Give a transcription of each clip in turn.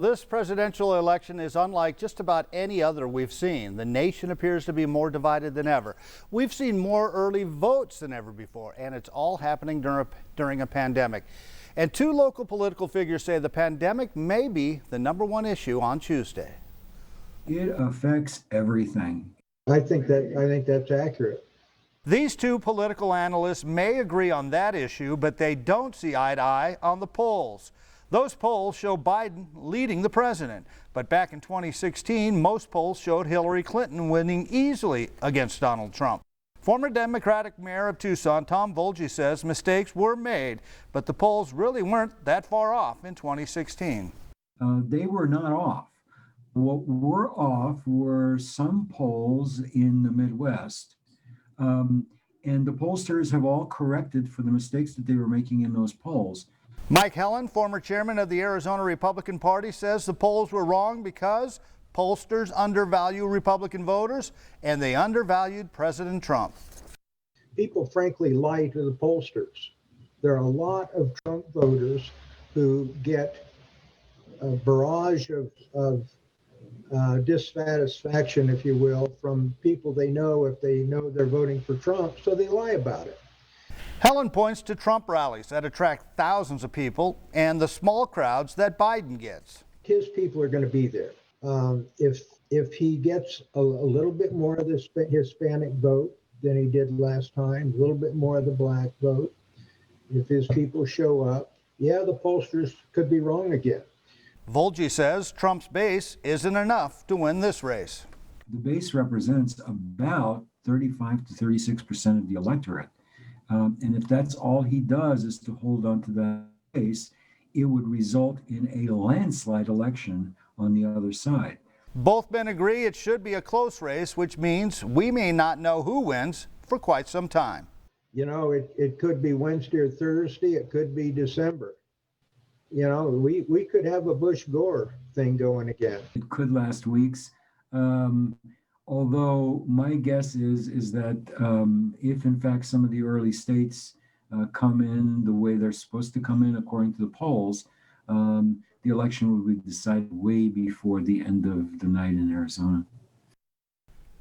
This presidential election is unlike just about any other we've seen. The nation appears to be more divided than ever. We've seen more early votes than ever before, and it's all happening during a pandemic. And two local political figures say the pandemic may be the #1 issue on Tuesday. It affects everything. I think that's accurate. These two political analysts may agree on that issue, but they don't see eye to eye on the polls. Those polls show Biden leading the president. But back in 2016, most polls showed Hillary Clinton winning easily against Donald Trump. Former Democratic mayor of Tucson, Tom Volge, says mistakes were made, but the polls really weren't that far off in 2016. They were not off. What were off were some polls in the Midwest. And the pollsters have all corrected for the mistakes that they were making in those polls. Mike Helen, former chairman of the Arizona Republican Party, says the polls were wrong because pollsters undervalue Republican voters and they undervalued President Trump. People frankly lie to the pollsters. There are a lot of Trump voters who get a barrage of dissatisfaction, if you will, from people they know if they know they're voting for Trump, so they lie about it. Helen points to Trump rallies that attract thousands of people and the small crowds that Biden gets. His people are going to be there. If he gets a little bit more of the Hispanic vote than he did last time, a little bit more of the black vote, if his people show up, yeah, the pollsters could be wrong again. Volge says Trump's base isn't enough to win this race. The base represents about 35 to 36% of the electorate. And if that's all he does is to hold on to that base, it would result in a landslide election on the other side. Both men agree it should be a close race, which means we may not know who wins for quite some time. You know, it could be Wednesday or Thursday. It could be December. You know, we could have a Bush-Gore thing going again. It could last weeks. Although my guess is that if in fact some of the early states come in the way they're supposed to come in according to the polls, the election will be decided way before the end of the night in Arizona.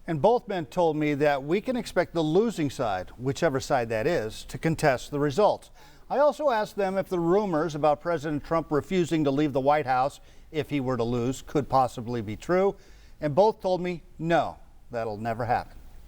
And both men told me that we can expect the losing side, whichever side that is, to contest the results. I also asked them if the rumors about President Trump refusing to leave the White House if he were to lose could possibly be true. And both told me, no, that'll never happen.